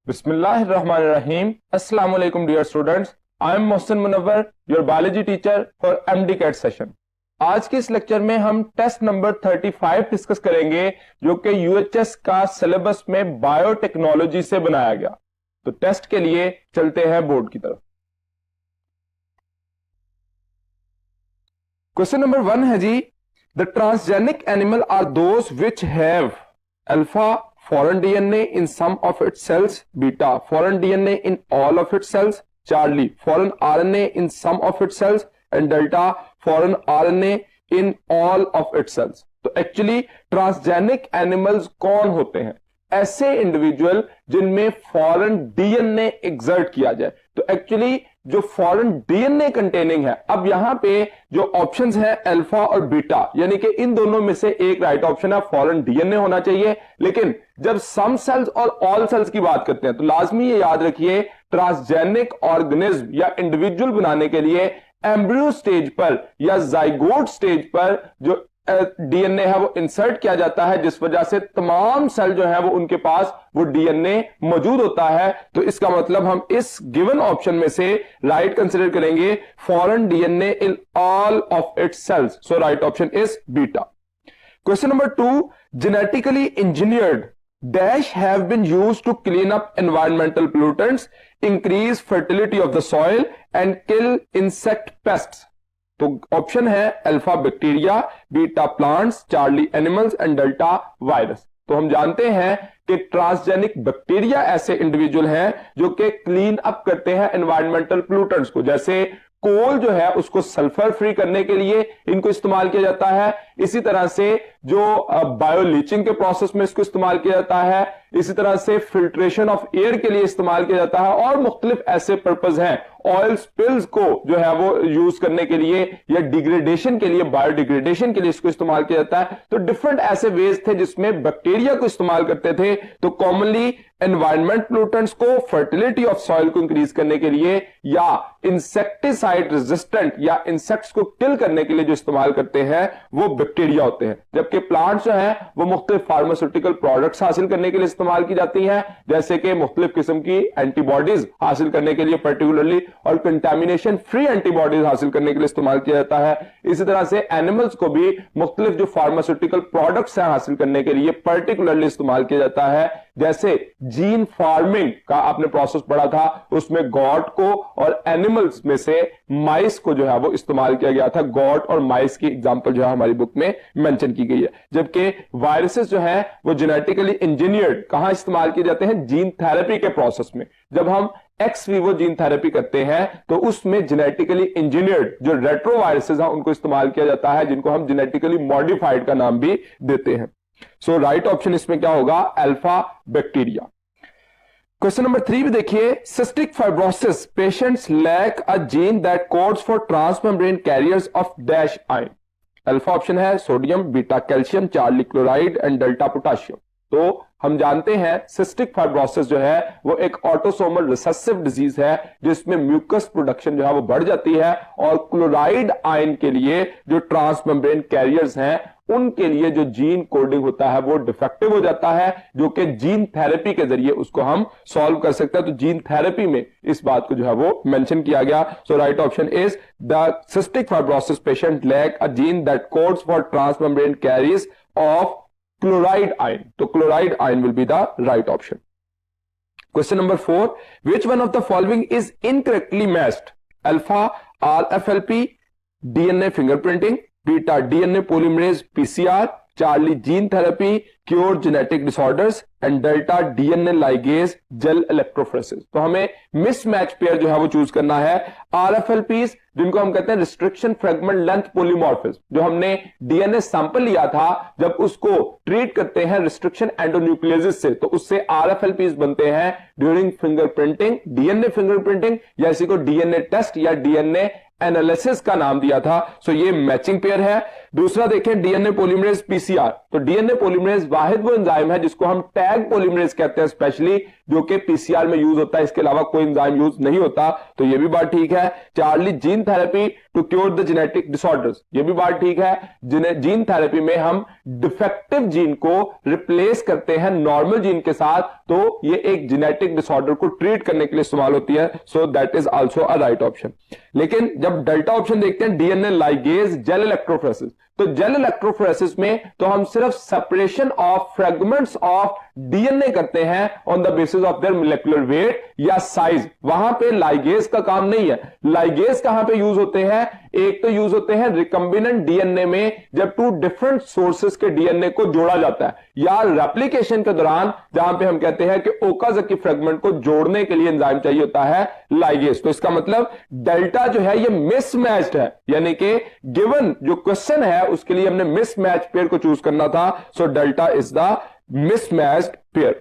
Bismillahirrahmanirrahim. Assalamu alaikum dear students. I am Mohsin Munawwar, your biology teacher for MD-CAT session. आज के इस lecture में हम test number 35 discuss करेंगे जो कि यूएचएस का सिलेबस में बायोटेक्नोलॉजी से बनाया गया। तो टेस्ट के लिए चलते हैं बोर्ड की तरफ। क्वेश्चन नंबर 1 है जी, the transgenic animal are those which have alpha foreign DNA in some of its cells, beta foreign DNA in all of its cells, Charlie foreign RNA in some of its cells and delta foreign RNA in all of its cells. तो actually transgenic animals कौन होते हैं? ऐसे individual जिनमें foreign DNA exert किया जाए। तो actually जो फॉरेन डीएनए कंटेनिंग है, अब यहां पे जो ऑप्शंस है अल्फा और बीटा, यानी कि इन दोनों में से एक राइट ऑप्शन है, फॉरेन डीएनए होना चाहिए। लेकिन जब सम सेल्स और ऑल सेल्स की बात करते हैं तो लाजमी ये याद रखिए, ट्रांसजेनिक ऑर्गेनिज्म या इंडिविजुअल बनाने के लिए एम्ब्रियो स्टेज पर या जाइगोट स्टेज पर जो डीएनए है वो इंसर्ट किया जाता है, जिस वजह से तमाम सेल जो है वो उनके पास वो डीएनए मौजूद होता है। तो इसका मतलब हम इस गिवन ऑप्शन में से राइट कंसीडर करेंगे, foreign DNA in all of its cells. So right option is beta. Question number 2, genetically engineered dash have been used to clean up environmental pollutants, increase fertility of the soil and kill insect pests. तो option है alpha bacteria, beta plants, Charlie animals and delta virus. तो हम जानते हैं कि transgenic bacteria ऐसे individual हैं जो कि क्लीन अप करते हैं एनवायरमेंटल पोल्यूटेंट्स को। जैसे कोल जो है उसको सल्फर फ्री करने के लिए इनको इस्तेमाल किया जाता है, इसी तरह से जो बायो लीचिंग के प्रोसेस में इसको इस्तेमाल किया जाता है, इसी तरह से फिल्ट्रेशन ऑफ एयर के लिए इस्तेमाल किया जाता है और मुख्तलिफ ऐसे पर्पज हैं। ऑयल स्पिल्स को जो है वो यूज करने के लिए या डिग्रेडेशन के लिए, बायोडिग्रेडेशन के लिए इसको इस्तेमाल किया जाता है। तो डिफरेंट ऐसे वेज थे जिसमें बैक्टीरिया को इस्तेमाल करते थे। तो कॉमनली एनवायरमेंट पोल्यूटेंट्स को, फर्टिलिटी ऑफ सॉइल को इंक्रीज करने के लिए या इंसेक्टिसाइड रेजिस्टेंट या इंसेक्ट्स को किल करने के लिए जो इस्तेमाल करते हैं वो बैक्टीरिया होते हैं। जबकि प्लांट्स जो है वो मुख्तलिफ फार्मास्यूटिकल प्रोडक्ट्स हासिल करने के लिए इस्तेमाल की जाती हैं, जैसे कि मुख्तलिफ किस्म की एंटीबॉडीज हासिल करने के लिए पर्टिकुलरली, और कंटामिनेशन फ्री एंटीबॉडीज हासिल करने के लिए इस्तेमाल किया जाता है। इसी तरह से एनिमल्स को भी मुख्तलिफ जो फार्मास्यूटिकल प्रोडक्ट्स हैं हासिल करने के लिए पर्टिकुलरली इस्तेमाल किया जाता है। जैसे जीन फार्मिंग का आपने प्रोसेस पढ़ा था, उसमें गॉट को और एनिमल्स में से माइस को जो है वो इस्तेमाल किया गया था। गॉट और माइस की एग्जांपल जो है हमारी बुक में मेंशन की गई है। जबकि वायरसेस जो है वो जेनेटिकली इंजीनियर्ड कहां इस्तेमाल किए जाते हैं? जीन थेरेपी के प्रोसेस में। जब हम एक्स वीवो जीन थेरेपी करते हैं तो उसमें जेनेटिकली इंजीनियर्ड जो रेट्रोवायरसेस हैं उनको इस्तेमाल किया जाता है, जिनको हम जेनेटिकली मॉडिफाइड का नाम भी देते हैं। सो राइट ऑप्शन इसमें क्या होगा? Alpha bacteria. क्वेश्चन नंबर 3 भी देखिए, cystic fibrosis patients lack a gene that codes for transmembrane carriers of dash ion. Alpha option है sodium, beta calcium, Charlie chloride and delta potassium. तो हम जानते हैं सिस्टिक फाइब्रोसिस जो है वो एक ऑटोसोमल रिसेसिव डिजीज है जिसमें म्यूकस प्रोडक्शन जो है वो बढ़ जाती है, और क्लोराइड आयन के लिए जो ट्रांसमेम्ब्रेन कैरियर्स हैं उनके लिए जो जीन कोडिंग होता है वो डिफेक्टिव हो जाता है, जो कि जीन थेरेपी के जरिए उसको हम सॉल्व कर सकते हैं। तो जीन थेरेपी में इस बात को जो है वो मेंशन किया गया। So right option is the cystic fibrosis patient lack a gene that codes for transmembrane carriers of chloride ion. तो chloride ion will be the right option. Question number 4, which one of the following is incorrectly matched? Alpha RFLP DNA fingerprinting, beta DNA polymerase PCR, Charlie gene therapy cure genetic disorders and delta DNA ligase gel electrophoresis। तो हमें mismatch pair जो है वो choose करना है। RFLPs जिनको हम कहते हैं रिस्ट्रिक्शन फ्रेगमेंट लेंथ पॉलीमॉर्फिज्म, जो हमने डीएनए सैंपल लिया था जब उसको ट्रीट करते हैं रिस्ट्रिक्शन एंडोन्यूक्लियोसिस से, तो उससे RFLPs बनते हैं ड्यूरिंग फिंगरप्रिंटिंग, डीएनए फिंगरप्रिंटिंग, या इसी को डीएनए टेस्ट या डीएनए एनालिसिस का नाम दिया था। सो ये मैचिंग पेयर है। दूसरा देखें डीएनए पॉलीमरेज पीसीआर। तो डीएनए पॉलीमरेज वाहिद वो एंजाइम है जिसको हम टैग पॉलीमरेज कहते हैं स्पेशली, जो कि पीसीआर में यूज होता है, इसके अलावा कोई एंजाइम यूज नहीं होता। तो ये भी बात ठीक है। Charlie, gene therapy to cure the genetic disorders, ये भी बात ठीक है। जीन थेरेपी में हम डिफेक्टिव जीन को रिप्लेस करते हैं नॉर्मल जीन के साथ, तो ये एक जेनेटिक डिसऑर्डर को ट्रीट करने के लिए इस्तेमाल होती है। So that is also a right option. लेकिन जब डेल्टा ऑप्शन देखते हैं डीएनए लाइगेज जेल इलेक्ट्रोफोरेसिस, तो जेल इलेक्ट्रोफोरेसिस में तो हम सिर्फ separation of fragments of DNA करते हैं on the basis of their molecular weight या साइज। वहां पे लाइगेज का काम नहीं है। लाइगेज कहां पे यूज होते हैं? एक तो यूज होते हैं रिकम्बिनेंट डीएनए में, जब टू डिफरेंट सोर्सेस के डीएनए को जोड़ा जाता है, या रेप्लिकेशन के दौरान जहां पे हम कहते हैं कि ओकाज़की फ्रेगमेंट को जोड़ने के लिए एंजाइम चाहिए होता है लाइगेज। तो इसका मतलब डेल्टा जो है ये मिसमैच्ड है, यानी कि गिवन जो क्वेश्चन है उसके लिए हमने मिसमैच पेयर को चूज करना था। So delta is the mismatched pair.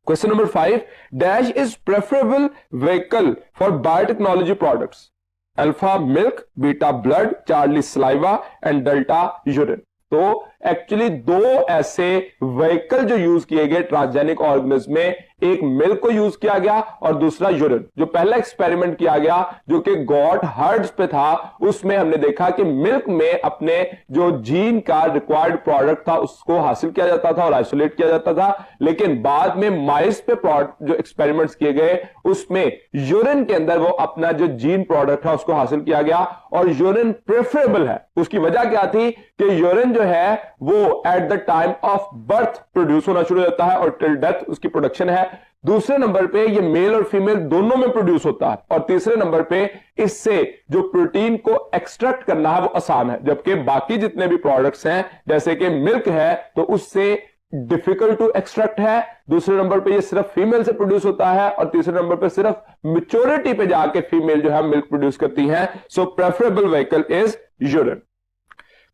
Question number 5. Dash is preferable vehicle for biotechnology products. Alpha milk, beta blood, Charlie saliva and delta urine. तो एक्चुअली दो ऐसे व्हीकल जो यूज किए गए ट्रांसजेनिक ऑर्गेनिज्म में, एक मिल्क को यूज किया गया और दूसरा यूरिन। जो पहला एक्सपेरिमेंट किया गया जो कि गॉट हर्ड्स पे था, उसमें हमने देखा कि मिल्क में अपने जो जीन का रिक्वायर्ड प्रोडक्ट था उसको हासिल किया जाता था और आइसोलेट किया जाता था। लेकिन बाद में माइस पे जो एक्सपेरिमेंट्स किए गए उसमें यूरिन के अंदर वो अपना जो जीन प्रोडक्ट है उसको हासिल किया गया और यूरिन प्रेफरेबल है। उसकी वजह क्या थी कि यूरिन जो है वो at the time of birth produce होना शुरू होता है और टिल डेथ उसकी प्रोडक्शन है। दूसरे नंबर पे ये मेल और फीमेल दोनों में प्रोड्यूस होता है और तीसरे नंबर पे इससे जो प्रोटीन को एक्सट्रैक्ट करना है वो आसान है, जबकि बाकी जितने भी प्रोडक्ट्स हैं जैसे कि मिल्क है तो उससे डिफिकल्ट टू एक्सट्रैक्ट है। दूसरे नंबर पे ये सिर्फ फीमेल से प्रोड्यूस होता है और तीसरे नंबर पे सिर्फ मैच्योरिटी पे जाके फीमेल जो है मिल्क प्रोड्यूस करती है। So preferable vehicle is urine.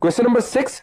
Question number 6.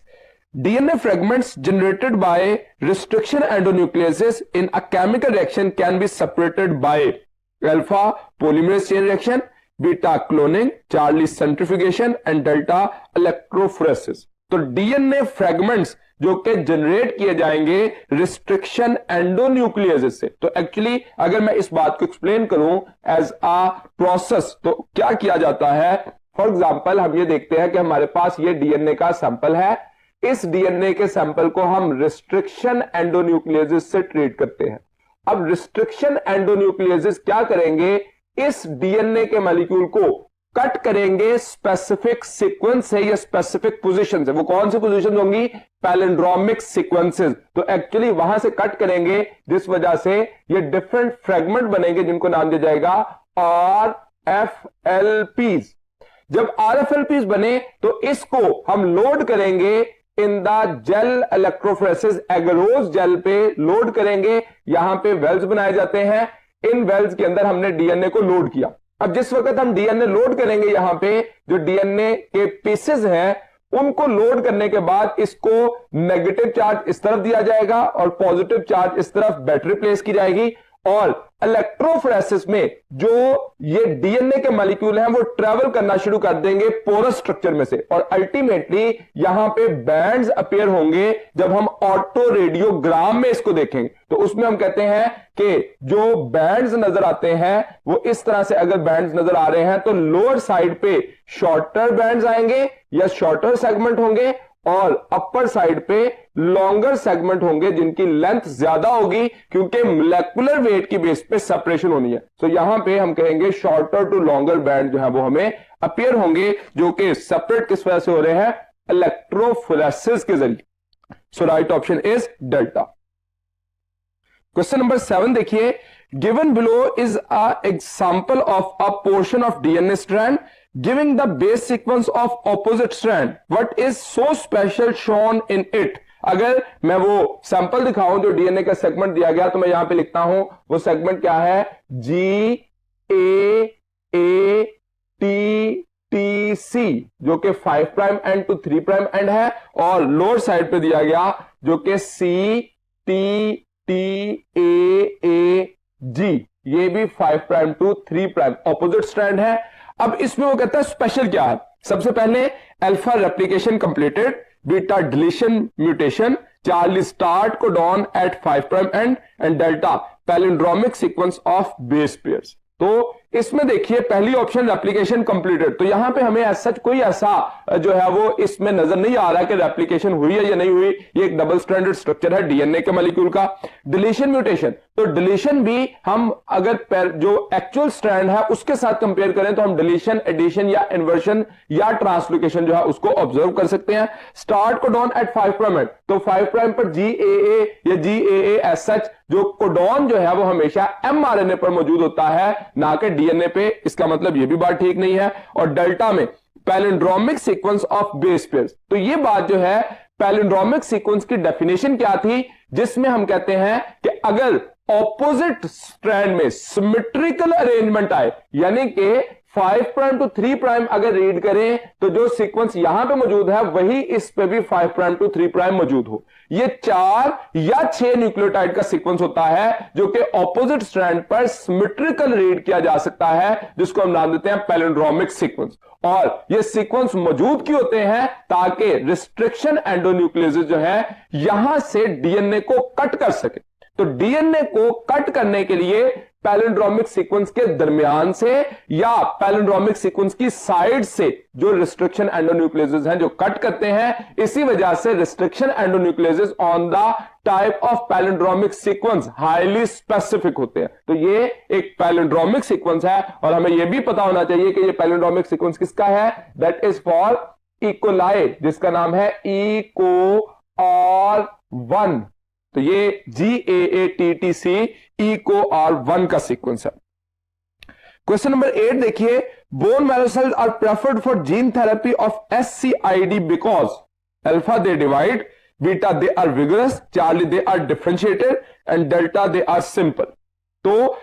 DNA fragments generated by restriction endonucleases in a chemical reaction can be separated by alpha polymerase chain reaction, beta cloning, Charlie centrifugation and delta electrophoresis. तो DNA fragments जो कि generate किए जाएंगे restriction endonuclease से, तो actually अगर मैं इस बात को एक्सप्लेन करूं एज अ प्रोसेस तो क्या किया जाता है। फॉर एग्जांपल हम ये देखते हैं कि हमारे पास ये डीएनए का सैंपल है, इस डीएनए के सैंपल को हम रिस्ट्रिक्शन एंडोन्यूक्लियस से ट्रीट करते हैं। अब रिस्ट्रिक्शन एंडोन्यूक्लियस क्या करेंगे, इस डीएनए के मॉलिक्यूल को कट करेंगे स्पेसिफिक सीक्वेंस से या स्पेसिफिक पोजीशन से। वो कौन सी पोजीशन होंगी? Palindromic sequences. तो एक्चुअली वहां से कट करेंगे जिस वजह से ये डिफरेंट फ्रेगमेंट बनेंगे जिनको नाम दिया जाएगा RFLPs। जब RFLPs बने तो इसको हम लोड करेंगे in the gel electrophoresis agarose jail पे लोड करेंगे। यहां पे वेल्स बनाए जाते हैं, इन वेल्स के अंदर हमने डीएनए को लोड किया। अब जिस वक्त हम डीएनए लोड करेंगे, यहां पे जो डीएनए के पीसेस हैं उनको लोड करने के बाद इसको नेगेटिव चार्ज इस तरफ दिया जाएगा और पॉजिटिव चार्ज इस तरफ बैटरी प्लेस की जाएगी और इलेक्ट्रोफोरेसिस में जो ये डीएनए के मॉलिक्यूल हैं वो ट्रेवल करना शुरू कर देंगे पोरस स्ट्रक्चर में से और अल्टीमेटली यहां पे बैंड्स अपीयर होंगे। जब हम ऑटो रेडियोग्राम में इसको देखेंगे तो उसमें हम कहते हैं कि जो बैंड्स नजर आते हैं वो इस तरह से, अगर बैंड्स नजर आ रहे हैं तो लोअर साइड पे शॉर्टर बैंड्स आएंगे या शॉर्टर सेगमेंट होंगे और अपर साइड पे लॉन्गर सेगमेंट होंगे जिनकी लेंथ ज्यादा होगी क्योंकि मोलेकुलर वेट की बेस पे सेपरेशन होनी है। तो यहां पे हम कहेंगे शॉर्टर टू लॉन्गर बैंड जो है वो हमें अपीयर होंगे जो कि सेपरेट किस वजह से हो रहे हैं? इलेक्ट्रोफोरेसिस के जरिए। So right option is delta. Question number 7 देखिए, given below is a example of a portion of DNA strand giving the base sequence of opposite strand. What is so special shown in it? अगर मैं वो sample दिखाऊं जो DNA का segment दिया गया तो मैं यहां पे लिखता हूं वो सेगमेंट क्या है? GAATTC जो कि 5 prime end to 3 prime end है और लोअर साइड पे दिया गया जो कि CTTAAG ये भी 5 prime to 3 prime opposite strand है। अब इसमें वो कहता है स्पेशल क्या है? सबसे पहले alpha replication completed, beta deletion mutation, Charlie start codon at 5 prime end, and delta palindromic sequence of base pairs. तो इसमें देखिए पहली ऑप्शन रेप्लिकेशन कंप्लीटेड, तो यहां पे हमें सच कोई ऐसा जो है वो इसमें नजर नहीं आ रहा कि रेप्लिकेशन हुई है या नहीं हुई। ये एक डबल स्ट्रैंडेड स्ट्रक्चर है डीएनए के मॉलिक्यूल का। डिलीशन म्यूटेशन, तो डिलीशन भी हम अगर जो एक्चुअल स्ट्रैंड है उसके साथ कंपेयर करें तो हम डिलीशन, एडिशन या इन्वर्शन या ट्रांसलोकेशन जो है उसको ऑब्जर्व कर सकते हैं। स्टार्ट कोडॉन एट 5 प्राइम, तो 5 प्राइम पर GAA या GAA एज सच जो कोडॉन जो है वो हमेशा mRNA पर मौजूद होता है ना कि डीएनए पे, इसका मतलब ये भी बात ठीक नहीं है। और डेल्टा में palindromic sequence of base pairs, तो ये बात जो है पैलिंड्रोमिक सीक्वेंस की डेफिनेशन क्या थी, जिसमें हम कहते हैं कि अगर ऑपोजिट स्ट्रैंड में सिमेट्रिकल अरेंजमेंट आए, यानी कि 5 प्राइम टू 3 प्राइम अगर रीड करें तो जो सीक्वेंस यहां पे मौजूद है वही इस पे भी 5 प्राइम टू 3 प्राइम मौजूद हो, ये 4 या 6 न्यूक्लियोटाइड का सीक्वेंस होता है जो कि ऑपोजिट स्ट्रैंड पर सिमेट्रिकल रीड किया जा सकता है, जिसको हम नाम देते हैं पैलिंड्रोमिक सीक्वेंस। और ये सीक्वेंस मौजूद क्यों होते हैं, ताकि रिस्ट्रिक्शन एंडोन्यूक्लियोसिस जो है यहां से डीएनए को कट कर सके। तो डीएनए को कट करने के लिए पैलिंड्रोमिक सीक्वेंस के दरमियान से या पैलिंड्रोमिक सीक्वेंस की साइड से जो रिस्ट्रिक्शन एंडोन्यूक्लियोसिस हैं जो कट करते हैं, इसी वजह से restriction endonucleases on the type of palindromic sequence highly specific होते हैं। तो ये एक पैलिंड्रोमिक सीक्वेंस है और हमें यह भी पता होना चाहिए कि ये पैलिंड्रोमिक सीक्वेंस किसका है, दैट इज फॉर इकोलाई, जिसका नाम है EcoR1। तो ये GAATTC EcoR1 का सीक्वेंस है। क्वेश्चन नंबर 8 देखिए, bone marrow cells are preferred for gene therapy of SCID because alpha they divide, beta they are vigorous, Charlie they are differentiated and delta they are simple. तो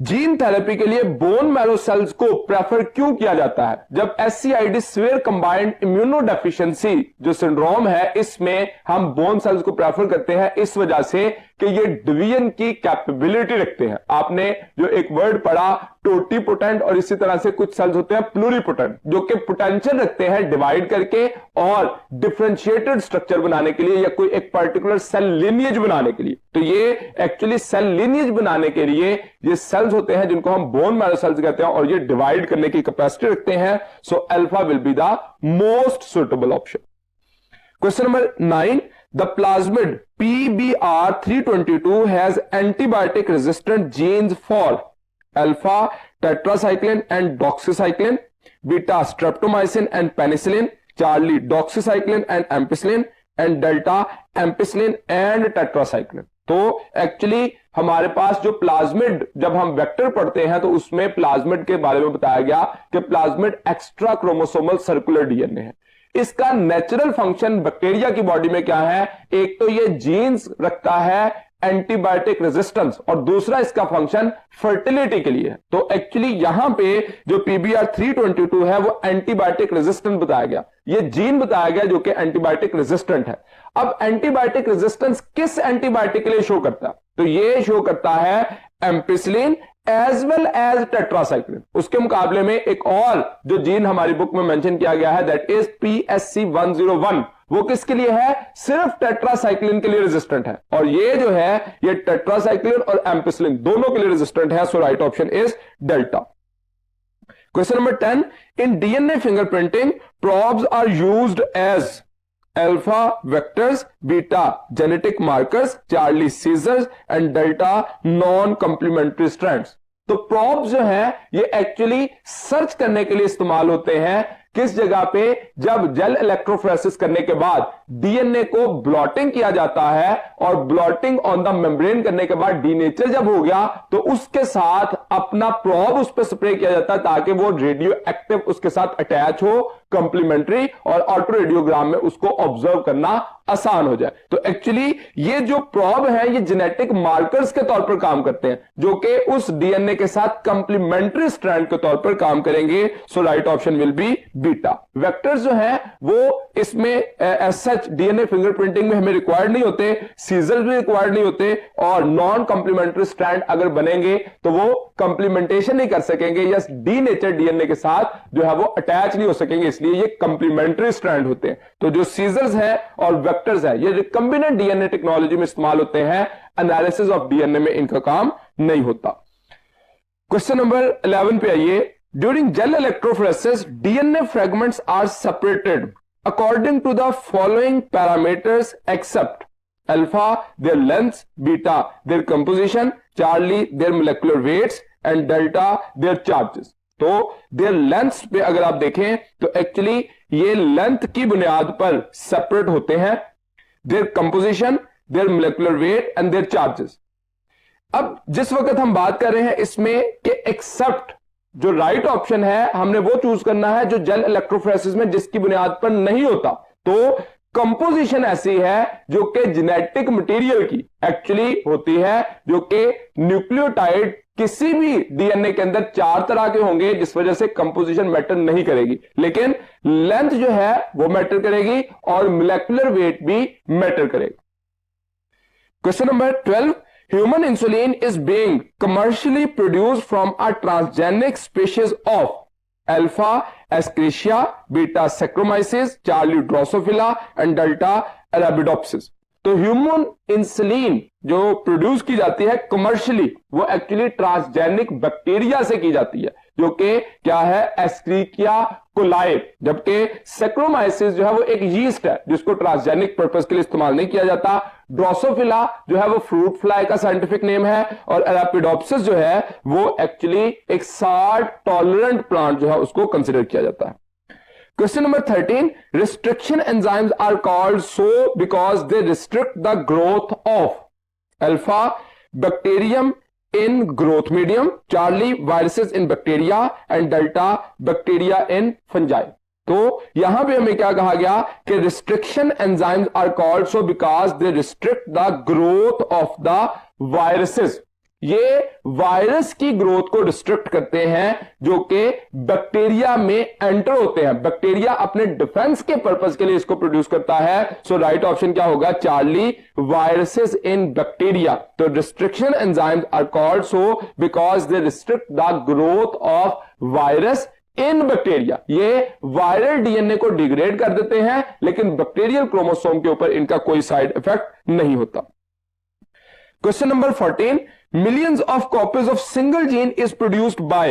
gene therapy के लिए bone marrow cells को prefer क्यों किया जाता है, जब SCID severe combined immunodeficiency जो सिंड्रोम है इसमें हम बोन सेल्स को प्रेफर करते हैं इस वजह से कि ये डिवीजन की कैपेबिलिटी रखते हैं। आपने जो एक वर्ड पढ़ा टोटीपोटेंट, और इसी तरह से कुछ सेल्स होते हैं प्लूरीपोटेंट जो कि पोटेंशियल रखते हैं डिवाइड करके और डिफरेंशिएटेड स्ट्रक्चर बनाने के लिए या कोई एक पर्टिकुलर सेल लिनिएज बनाने के लिए। तो ये एक्चुअली सेल लिनिएज बनाने के लिए ये सेल्स होते हैं जिनको हम बोन मैरो सेल्स कहते हैं और ये डिवाइड करने की कैपेसिटी रखते हैं। So alpha will be the most suitable option. Question number 9, the plasmid PBR322 has antibiotic resistant genes for alpha tetracycline and doxycycline, beta streptomycin and penicillin, charlie doxycycline and ampicillin, and delta ampicillin and tetracycline। तो actually हमारे पास जो plasmid, जब हम vector पढ़ते हैं तो उसमें plasmid के बारे में बताया गया कि plasmid extra chromosomal circular DNA है। इसका नेचुरल फंक्शन बैक्टीरिया की बॉडी में क्या है, एक तो ये जीन्स रखता है एंटीबायोटिक रेजिस्टेंस और दूसरा इसका फंक्शन फर्टिलिटी के लिए है। तो एक्चुअली यहां पे जो PBR322 है वो एंटीबायोटिक रेजिस्टेंट बताया गया, ये जीन बताया गया जो कि एंटीबायोटिक रेजिस्टेंट है। अब एंटीबायोटिक रेजिस्टेंस किस एंटीबायोटिक के लिए शो करता है, तो ये शो करता है ampicillin as well as tetracycline. उसके मुकाबले में एक और जो जीन हमारी बुक में मेंशन किया गया है दैट इज PSC101, वो किसके लिए है, सिर्फ टेट्रासाइक्लिन के लिए रेजिस्टेंट है। और ये जो है ये टेट्रासाइक्लिन और एम्पिसिलिन दोनों के लिए रेजिस्टेंट है। So right option is delta. Question number 10, in DNA fingerprinting probes are used as alpha vectors, beta genetic markers, Charlie scissors and delta non complementary strands. तो प्रोब्स जो है ये एक्चुअली सर्च करने के लिए इस्तेमाल होते हैं किस जगह पे, जब जेल इलेक्ट्रोफोरेसिस करने के बाद डीएनए को ब्लॉटिंग किया जाता है और ब्लॉटिंग ऑन द मेम्ब्रेन करने के बाद डीनेचर जब हो गया तो उसके साथ अपना प्रोब उस पर स्प्रे किया जाता है ताकि वो रेडियो एक्टिव उसके साथ अटैच हो, कंप्लीमेंट्री, और ऑटो रेडियोग्राम में उसको ऑब्जर्व करना आसान हो जाए। तो एक्चुअली ये जो प्रोब है ये जेनेटिक मार्कर्स के तौर पर काम करते हैं जो कि उस डीएनए के साथ कंप्लीमेंट्री स्ट्रैंड के तौर पर काम करेंगे। So right option will be beta. Vectors जो है वो इसमें एज सच डीएनए फिंगरप्रिंटिंग में हमें रिक्वायर्ड नहीं होते, सीजर्स भी रिक्वायर्ड नहीं होते, और नॉन कंप्लीमेंट्री स्ट्रैंड अगर बनेंगे तो वो कंप्लीमेंटेशन नहीं कर सकेंगे या डीनेचर डीएनए के साथ जो है वो अटैच नहीं हो सकेंगे, इसलिए ये कंप्लीमेंट्री स्ट्रैंड होते हैं। तो जो सीजर्स है और वेक्टर्स है ये रिकम्बिनेंट डीएनए टेक्नोलॉजी में इस्तेमाल होते हैं, एनालिसिस ऑफ डीएनए में इनका काम नहीं होता। क्वेश्चन नंबर 11 पे आइए। During gel electrophoresis DNA fragments are separated according to the following parameters except alpha their length, beta their composition, Charlie their molecular weights and delta their charges. तो their length पे अगर आप देखें तो actually ये length की बुनियाद पर सेपरेट होते हैं, their composition, their molecular weight and their charges. अब जिस वक्त हम बात कर रहे हैं इसमें कि एक्सेप्ट जो राइट ऑप्शन है हमने वो चूज करना है जो जेल इलेक्ट्रोफोरेसिस में जिसकी बुनियाद पर नहीं होता। तो कंपोजिशन ऐसी है जो कि जेनेटिक मटेरियल की एक्चुअली होती है, जो कि न्यूक्लियोटाइड किसी भी डीएनए के अंदर 4 तरह के होंगे, जिस वजह से कंपोजिशन मैटर नहीं करेगी, लेकिन लेंथ जो है वो मैटर करेगी और मोलेकुलर वेट भी मैटर करेगी। Question number 12, human insulin is being commercially produced from a transgenic species of alpha Escherichia, beta Saccharomyces, Charlie Drosophila and delta Arabidopsis. तो ह्यूमन इंसुलिन जो प्रोड्यूस की जाती है कमर्शियली वो एक्चुअली ट्रांसजेनिक बैक्टीरिया से की जाती है, जो कि क्या है, एस्क्रिकिया कोलाई, जबकि सैक्रोमाइसिस जो है वो एक यीस्ट है जिसको ट्रांसजेनिक पर्पस के लिए इस्तेमाल नहीं किया जाता। ड्रोसोफिला जो है वो फ्रूट फ्लाई का साइंटिफिक नेम है और अरेबिडोप्सिस जो है वो एक्चुअली एक साल्ट टॉलरेंट प्लांट जो है उसको कंसिडर किया जाता है। Question number 13, restriction enzymes are called so because they restrict the growth of alpha bacterium in growth medium, Charlie viruses in bacteria and delta bacteria in fungi। तो यहां पे हमें क्या कहा गया कि restriction enzymes are called so because they restrict the growth of the viruses। ये virus की ग्रोथ को रिस्ट्रिक्ट करते हैं जो कि बैक्टीरिया में एंटर होते हैं। बैक्टीरिया अपने डिफेंस के पर्पस के लिए इसको प्रोड्यूस करता है। सो राइट ऑप्शन क्या होगा, चार्ली वायरसेस इन बैक्टीरिया। तो restriction enzymes are called so because they restrict the growth of virus in bacteria. ये वायरल डीएनए को डिग्रेड कर देते हैं लेकिन बैक्टीरियल क्रोमोसोम के ऊपर इनका कोई साइड इफेक्ट नहीं होता। Question number 14, millions of copies of single gene is produced by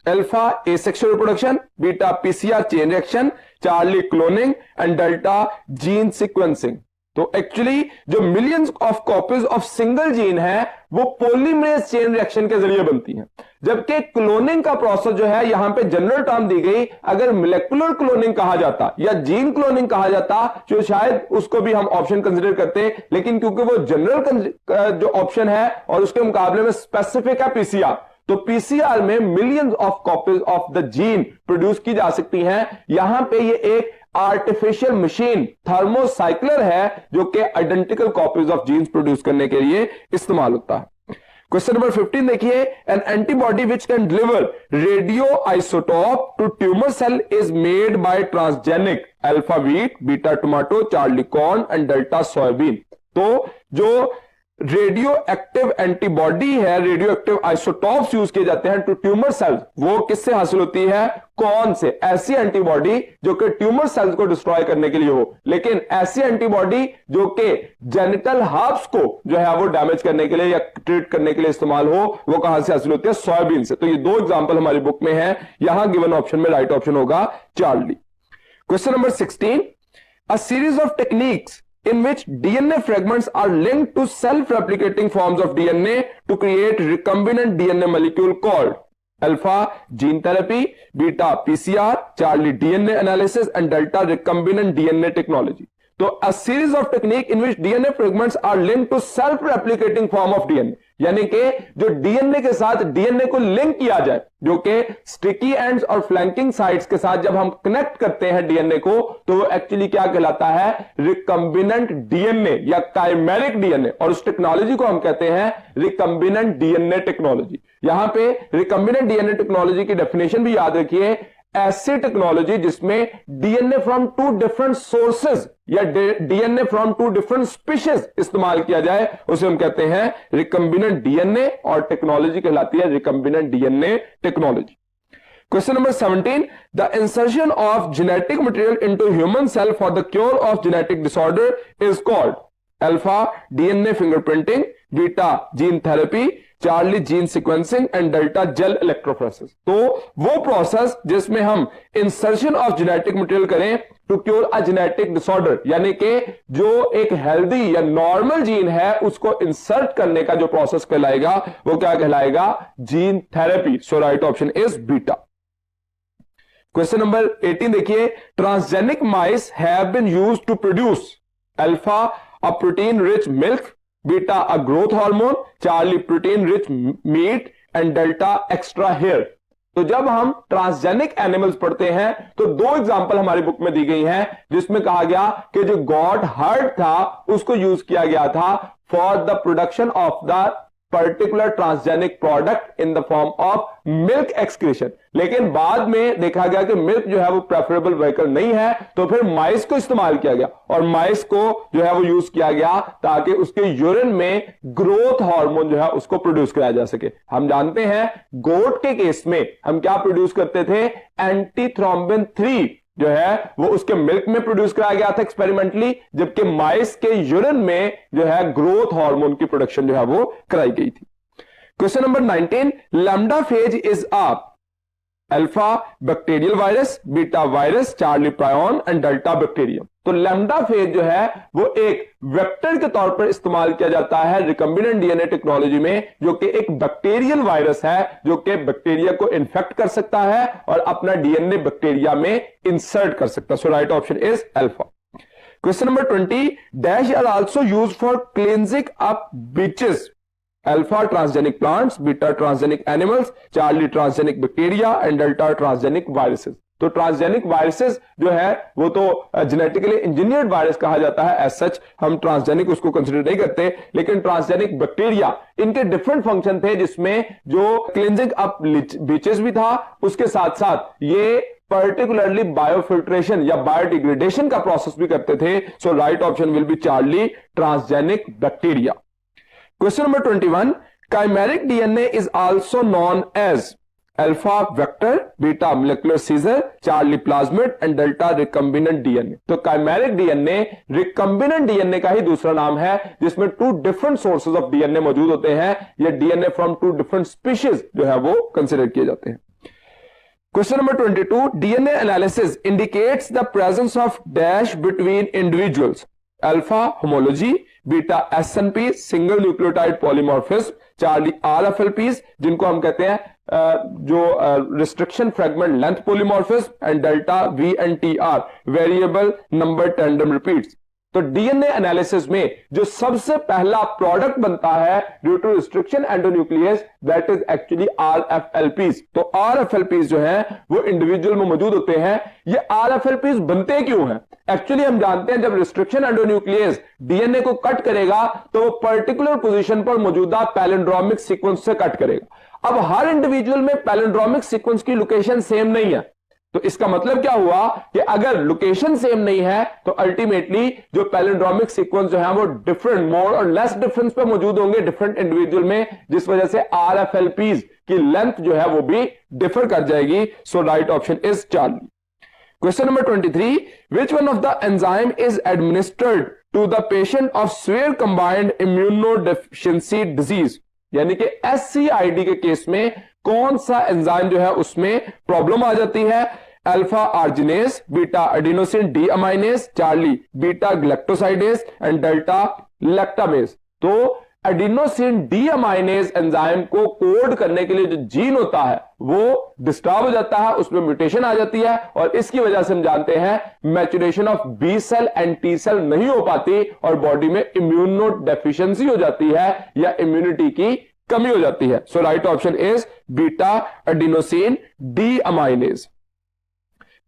alpha asexual reproduction, beta PCR chain reaction, Charlie cloning and delta gene sequencing। तो एक्चुअली जो millions of copies of single gene है वो polymerase chain reaction के जरिए बनती हैं, जबकि cloning का प्रोसेस जो है यहां पे जनरल टर्म दी गई। अगर मोलेकुलर क्लोनिंग कहा जाता या जीन क्लोनिंग कहा जाता तो शायद उसको भी हम ऑप्शन कंसीडर करते, लेकिन क्योंकि वो जनरल जो ऑप्शन है और उसके मुकाबले में स्पेसिफिक है पीसीआर, तो पीसीआर में millions of copies of the gene produce की जा सकती हैं। यहां पे ये एक आर्टिफिशियल मशीन थर्मोसाइक्लर है जो कि identical copies of genes produce करने के लिए इस्तेमाल होता है। क्वेश्चन नंबर 15 देखिए, an antibody which can deliver radioisotope to tumour cell is made by transgenic alpha wheat, beta tomato, Charlie corn and delta soybean. तो जो रेडियो एक्टिव एंटीबॉडी है, रेडियो एक्टिव आइसोटॉप्स यूज किए जाते हैं to tumour cells, वो किससे हासिल होती है, कौन से, ऐसी एंटीबॉडी जो कि ट्यूमर सेल्स को डिस्ट्रॉय करने के लिए हो, लेकिन ऐसी एंटीबॉडी जो कि जेनिटल हर्ब्स को जो है वो डैमेज करने के लिए या ट्रीट करने के लिए इस्तेमाल हो, वो कहां से हासिल होती है, सोयाबीन से। तो ये 2 एग्जांपल हमारी बुक में है, यहां गिवन ऑप्शन में राइट ऑप्शन होगा Charlie. Question number 16, a series of techniques in which DNA fragments are linked to self-replicating forms of DNA to create recombinant DNA molecule called alpha gene therapy, beta PCR, Charlie DNA analysis and delta recombinant DNA technology। तो a series of technique in which DNA fragments are linked to self-replicating form of DNA, यानी कि जो DNA के साथ DNA को link किया जाए, जो कि स्टिकी एंड्स और फ्लैंकिंग साइट्स के साथ जब हम कनेक्ट करते हैं डीएनए को तो वो एक्चुअली क्या कहलाता है, रिकम्बिनेंट डीएनए या काइमेरिक डीएनए, और उस टेक्नोलॉजी को हम कहते हैं रिकम्बिनेंट डीएनए टेक्नोलॉजी। यहां पे रिकम्बिनेंट डीएनए टेक्नोलॉजी की डेफिनेशन भी याद रखिए, ऐसी टेक्नोलॉजी जिसमें डीएनए फ्रॉम 2 डिफरेंट सोर्सेज या डीएनए फ्रॉम 2 डिफरेंट स्पीशीज इस्तेमाल किया जाए, उसे हम कहते हैं रिकम्बिनेंट डीएनए, और टेक्नोलॉजी कहलाती है recombinant DNA technology. Question number 17. The insertion of genetic material into human cell for the cure of genetic disorder is called alpha DNA fingerprinting, beta gene therapy, Charlie gene sequencing and delta gel electrophoresis. तो वो process जिसमें हम insertion of genetic material करें to cure a genetic disorder, यानी कि जो एक healthy या नॉर्मल जीन है उसको इंसर्ट करने का जो प्रोसेस कहलाएगा वो क्या कहलाएगा? Gene therapy. So right option is beta. Question number 18 देखिए, transgenic mice have been used to produce alpha a protein rich milk, beta a growth hormone, Charlie protein rich meat and delta extra hair. तो जब हम transgenic animals पढ़ते हैं तो दो example हमारी book में दी गई हैं जिसमें कहा गया कि जो गॉड हर्ड था उसको यूज किया गया था for the production of the particular transgenic product in the form of milk excretion, लेकिन बाद में देखा गया कि मिल्क जो है वो प्रेफरेबल व्हीकल नहीं है, तो फिर माइस को इस्तेमाल किया गया और माइस को जो है वो यूज किया गया ताकि उसके यूरिन में ग्रोथ हार्मोन जो है उसको प्रोड्यूस कराया जा सके। हम जानते हैं गोट के केस में हम क्या प्रोड्यूस करते थे? एंटीथ्रोम्बिन 3 जो है वो उसके मिल्क में प्रोड्यूस कराया गया था एक्सपेरिमेंटली, जबकि माइस के यूरिन में जो है ग्रोथ हार्मोन की प्रोडक्शन जो है वो कराई गई थी। Question number 19, lambda phase is a alpha bacterial virus, beta virus, Charlie prion and delta bacterium. तो लैम्डा फेज जो है वो एक वेक्टर के तौर पर इस्तेमाल किया जाता है रिकम्बिनेंट डीएनए टेक्नोलॉजी में, जो कि एक बैक्टीरियल वायरस है जो कि बैक्टीरिया को इन्फेक्ट कर सकता है और अपना डीएनए बैक्टीरिया में इंसर्ट कर सकता है। So right option is alpha. Question number 20, dash are also used for cleansing up beaches, alpha transgenic plants, beta transgenic animals, Charlie transgenic bacteria and delta transgenic viruses. तो transgenic viruses जो है वो तो genetically engineered virus कहा जाता है, as such हम transgenic उसको कंसीडर नहीं करते, लेकिन ट्रांसजेनिक बैक्टीरिया इनके डिफरेंट फंक्शन थे जिसमें जो क्लींजिंग अप बीचेस भी था, उसके साथ साथ ये पर्टिकुलरली बायोफिल्ट्रेशन या बायोडिग्रेडेशन का प्रोसेस भी करते थे। So right option will be Charlie transgenic bacteria. Question number 21, chimeric DNA is also known as alpha vector, beta molecular scissor, charlie plasmid and delta recombinant DNA। तो chimeric DNA recombinant DNA का ही दूसरा नाम है जिसमें 2 different sources of DNA मौजूद होते हैं, या DNA from 2 different species जो है वो कंसिडर किए जाते हैं। Question number 22, DNA analysis indicates the presence of dash between individuals, alpha homology, beta SNP single nucleotide polymorphism, Charlie RFLPs जिनको हम कहते हैं जो restriction fragment length polymorphism and delta VNTR variable number tandem repeats. तो DNA analysis में जो सबसे पहला प्रोडक्ट बनता है due to restriction endonuclease, that is actually RFLPs। तो RFLPs जो है वो इंडिविजुअल में मौजूद होते हैं। ये RFLPs बनते क्यों हैं? एक्चुअली हम जानते हैं जब रिस्ट्रिक्शन एंडोन्यूक्लियस डीएनए को कट करेगा तो वो पर्टिकुलर पोजीशन पर मौजूदा पैलिंड्रोमिक सीक्वेंस से कट करेगा। अब हर इंडिविजुअल में पैलिंड्रोमिक सीक्वेंस की लोकेशन सेम नहीं है, तो इसका मतलब क्या हुआ कि अगर लोकेशन सेम नहीं है तो अल्टीमेटली जो पैलिंड्रोमिक सीक्वेंस जो है वो डिफरेंट, मोर और लेस डिफरेंस पे मौजूद होंगे डिफरेंट इंडिविजुअल में, जिस वजह से RFLPs की लेंथ जो है वो भी डिफर कर जाएगी। So right option is Charlie. Question number 23, which one of the enzyme is administered to the patient of severe combined immunodeficiency disease, यानी कि SCID के केस में कौन सा एंजाइम जो है उसमें प्रॉब्लम आ जाती है? Alpha arginase, beta adenosine deaminase, Charlie beta galactosidase and delta lactamase. तो एडिनोसिन डी अमाइनेस एंजाइम को कोड करने के लिए जो जीन होता है वो डिस्टर्ब हो जाता है, उसमें म्यूटेशन आ जाती है और इसकी वजह से हम जानते हैं maturation of B cell and T cell नहीं हो पाती और बॉडी में इम्यूनो डेफिशिएंसी हो जाती है या इम्यूनिटी की कमी हो जाती है। So right option is beta adenosine deaminase.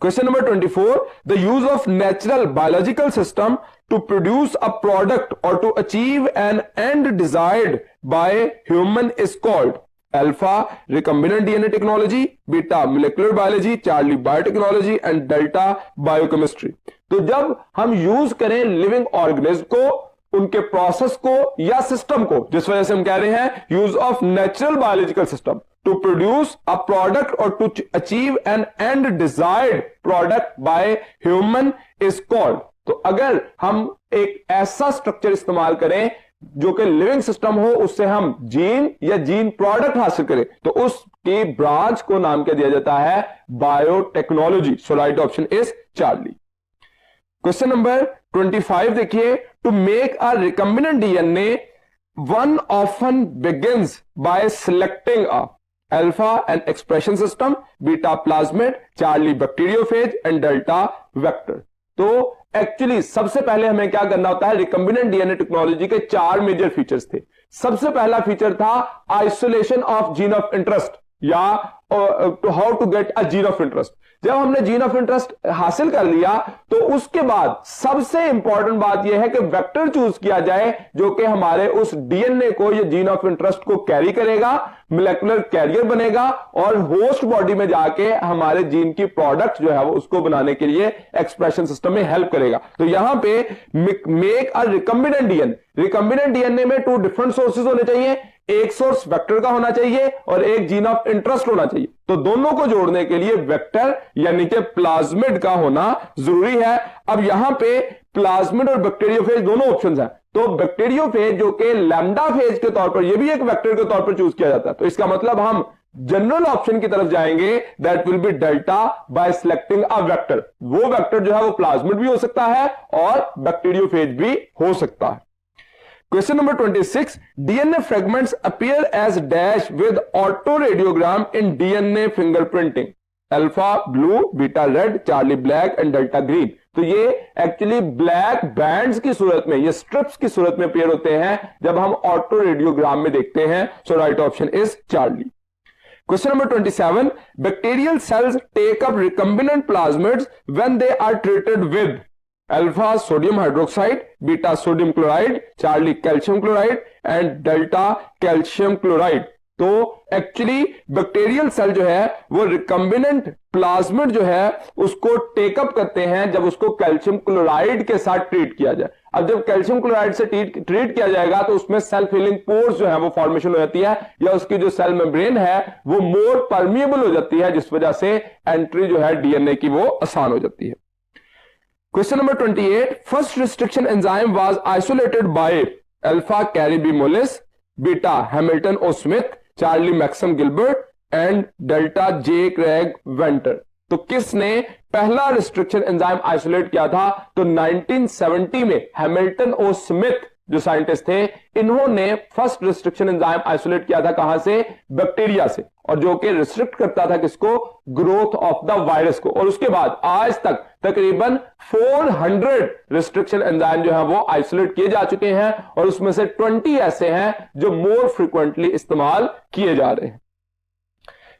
Question number 24, the use of natural biological system to produce a product or to achieve an end desired by human is called alpha recombinant DNA technology, beta molecular biology, charlie biotechnology and delta biochemistry। तो जब हम use करें living organism को उनके process को या system को, जिस वजह से हम कह रहे हैं use of natural biological system to produce a product और to achieve an end desired product by human is called. तो अगर हम एक ऐसा स्ट्रक्चर इस्तेमाल करें जो कि लिविंग सिस्टम हो, उससे हम जीन या जीन प्रोडक्ट हासिल करें, तो उसकी ब्रांच को नाम क्या दिया जाता है? Biotechnology. So right option is Charlie. Question number 25 देखिए, to make a recombinant DNA one often begins by selecting a alpha and expression system, beta plasmid, Charlie bacteriophage and delta vector. तो actually सबसे पहले हमें क्या करना होता है? Recombinant DNA technology के 4 मेजर फीचर्स थे। सबसे पहला फीचर था isolation of gene of interest या how to get a gene of interest. जब हमने जीन ऑफ इंटरेस्ट हासिल कर लिया तो उसके बाद सबसे इंपॉर्टेंट बात यह है कि वेक्टर चूज किया जाए जो कि हमारे उस डीएनए को या जीन ऑफ इंटरेस्ट को कैरी करेगा, मोलेकुलर कैरियर बनेगा और होस्ट बॉडी में जाके हमारे जीन की प्रोडक्ट जो है वो उसको बनाने के लिए एक्सप्रेशन सिस्टम में हेल्प करेगा। तो यहां पे make a recombinant DNA, recombinant DNA में 2 डिफरेंट सोर्सेज होने चाहिए, एक सोर्स वेक्टर का होना चाहिए और एक जीन ऑफ इंटरेस्ट होना चाहिए। तो दोनों को जोड़ने के लिए वेक्टर यानी कि प्लाज्मिड का होना जरूरी है। अब यहां पे प्लाज्मिड और बैक्टीरियोफेज दोनों ऑप्शंस हैं। तो बैक्टीरियोफेज जो कि लैम्डा फेज के तौर पर, यह भी एक वेक्टर के तौर पर चूज किया जाता है। तो इसका मतलब हम जनरल ऑप्शन की तरफ जाएंगे, that will be delta by selecting a vector. वो वेक्टर जो है वो प्लाज्मिड भी हो सकता है और बैक्टीरियोफेज भी हो सकता है। Question number 26, DNA fragments appear as dash with autoradiogram in DNA fingerprinting. Alpha blue, beta red, Charlie black and delta green. तो ये एक्चुअली ब्लैक बैंड्स की सूरत में, ये स्ट्रिप्स की सूरत में अपीयर होते हैं जब हम ऑटो रेडियोग्राम में देखते हैं। So right option is Charlie. Question number 27, bacterial cells take up recombinant plasmids when they are treated with alpha sodium hydroxide, beta sodium chloride, Charlie calcium chloride and delta calcium chloride. तो actually bacterial cell जो है वो recombinant plasmid जो है उसको take up करते हैं जब उसको कैल्शियम क्लोराइड के साथ ट्रीट किया जाए। अब जब कैल्शियम क्लोराइड से ट्रीट किया जाएगा तो उसमें सेल्फ हीलिंग पोर्स जो है वो फॉर्मेशन हो जाती है या उसकी जो सेल मेम्ब्रेन है वो मोर परमिएबल हो जाती है, जिस वजह से एंट्री जो है डीएनए की वो आसान हो जाती है। Question number 28, first restriction enzyme was isolated by alpha Carey Mullis, beta Hamilton O. Smith, Charlie Maxim Gilbert and delta J. Craig Venter। तो किसने पहला रिस्ट्रिक्शन एंजाइम आइसोलेट किया था? तो 1970 में हैमिल्टन ओ स्मिथ जो साइंटिस्ट थे, इन्होंने फर्स्ट रिस्ट्रिक्शन एंजाइम आइसोलेट किया था। कहां से? बैक्टीरिया से, और जो कि रिस्ट्रिक्ट करता था किसको? ग्रोथ ऑफ द वायरस को। और उसके बाद आज तक तकरीबन 400 रिस्ट्रिक्शन एंजाइम जो है वो आइसोलेट किए जा चुके हैं और उसमें से 20 ऐसे हैं जो मोर फ्रीक्वेंटली इस्तेमाल किए जा रहे हैं।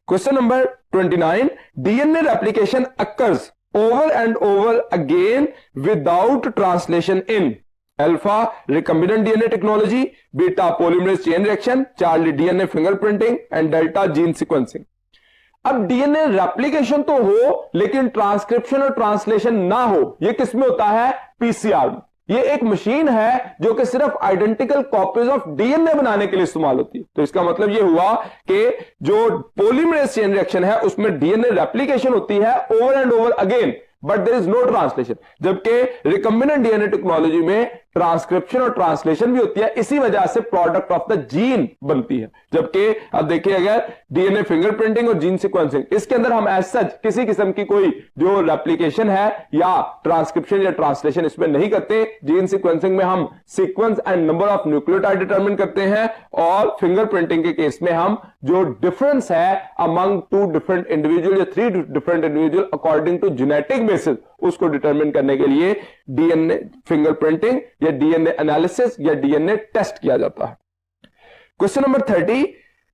Question number 29, DNA replication occurs over and over again without translation in alpha recombinant DNA technology, beta polymerase chain reaction, Charlie DNA fingerprinting and delta gene sequencing. अब डीएनए रेप्लिकेशन तो हो लेकिन transcription और ट्रांसलेशन ना हो, यह किसमें होता है? पीसीआर में। ये एक मशीन है जो कि सिर्फ आइडेंटिकल कॉपीज ऑफ डीएनए बनाने के लिए इस्तेमाल होती है। तो इसका मतलब ये हुआ कि जो पॉलीमरेज चेन रिएक्शन है उसमें डीएनए रेप्लिकेशन होती है over and over again, but there is no translation. जबकि रिकम्बिनेंट डीएनए टेक्नोलॉजी में ट्रांसक्रिप्शन और ट्रांसलेशन भी होती है, इसी वजह से प्रोडक्ट ऑफ द जीन बनती है। जबकि अब देखिए अगर डीएनए फिंगरप्रिंटिंग और जीन सीक्वेंसिंग, इसके अंदर हम एज सच किसी किस्म की कोई जो रेप्लिकेशन है या ट्रांसक्रिप्शन या ट्रांसलेशन इसमें नहीं करते। जीन सीक्वेंसिंग में हम sequence and number of nucleotide determine करते हैं और फिंगरप्रिंटिंग के केस में हम जो डिफरेंस है अमंग 2 डिफरेंट इंडिविजुअल या 3 different individual according to genetic basis उसको डिटरमिन करने के लिए डीएनए फिंगरप्रिंटिंग या डीएनए एनालिसिस या डीएनए टेस्ट किया जाता है। Question number 30,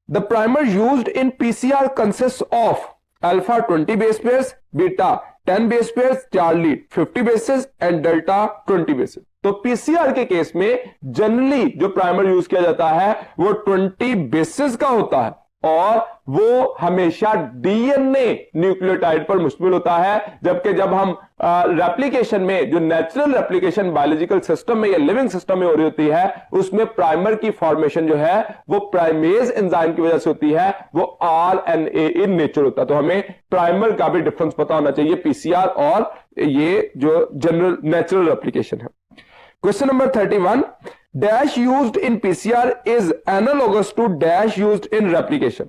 the primer used in PCR consist of alpha 20 base pairs, beta 10 base pairs, Charlie 50 bases and delta 20 bases. तो पीसीआर के केस में जनरली जो प्राइमर यूज किया जाता है वो 20 बेसिस का होता है और वो हमेशा डीएनए न्यूक्लियोटाइड पर मुश्तमिल होता है, जबकि जब हम रेप्लिकेशन में, जो नेचुरल रेप्लिकेशन बायोलॉजिकल सिस्टम में या लिविंग सिस्टम में हो रही होती है, उसमें प्राइमर की फॉर्मेशन जो है वो प्राइमेज एंजाइम की वजह से होती है, वो आरएनए इन नेचर होता है। तो हमें प्राइमर का भी डिफरेंस पता होना चाहिए पीसीआर और ये जो जनरल नेचुरल रेप्लिकेशन है। Question number 31, dash used in PCR is analogous to dash used in replication.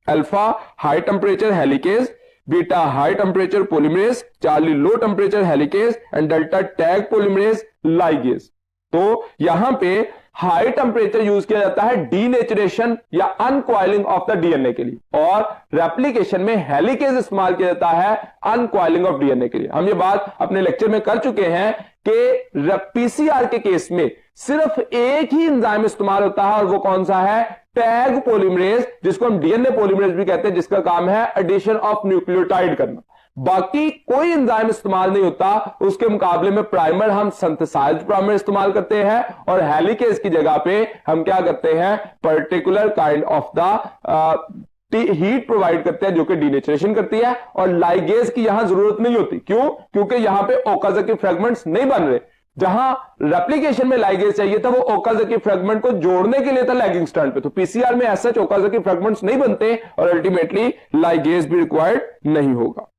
Alpha high temperature helicase, beta high temperature polymerase, Charlie low temperature helicase and delta Taq polymerase ligase. तो यहां पे high temperature use किया जाता है denaturation या अनकॉइलिंग of the DNA के लिए, और रेप्लिकेशन में हेलिकेज इस्तेमाल किया जाता है अनकॉइलिंग ऑफ डीएनए के लिए। हम ये बात अपने लेक्चर में कर चुके हैं कि पीसीआर के केस में सिर्फ एक ही एंजाइम इस्तेमाल होता है, और वो कौन सा है? टैग पॉलीमरेज, जिसको हम डीएनए पॉलीमरेज भी कहते हैं, जिसका काम है एडिशन ऑफ न्यूक्लियोटाइड करना। बाकी कोई एंजाइम इस्तेमाल नहीं होता। उसके मुकाबले में प्राइमर हम सिंथेसाइज्ड प्राइमर इस्तेमाल करते हैं, और हेलिकेज की जगह पे हम क्या करते हैं? Particular kind of the heat provide करते हैं जो कि डीनेचुरेशन करती है, और लाइगेज की यहां जरूरत नहीं होती। क्यों? क्योंकि यहां पे ओकाज़की फ्रेगमेंट्स नहीं बन रहे। जहां रेप्लिकेशन में लाइगेज चाहिए था, वो ओकाज़की फ्रेगमेंट को जोड़ने के लिए था लैगिंग स्ट्रैंड पे। तो पीसीआर में ऐसा ओकाज़की फ्रेगमेंट्स नहीं बनते, और अल्टीमेटली लाइगेज भी रिक्वायर्ड नहीं होगा।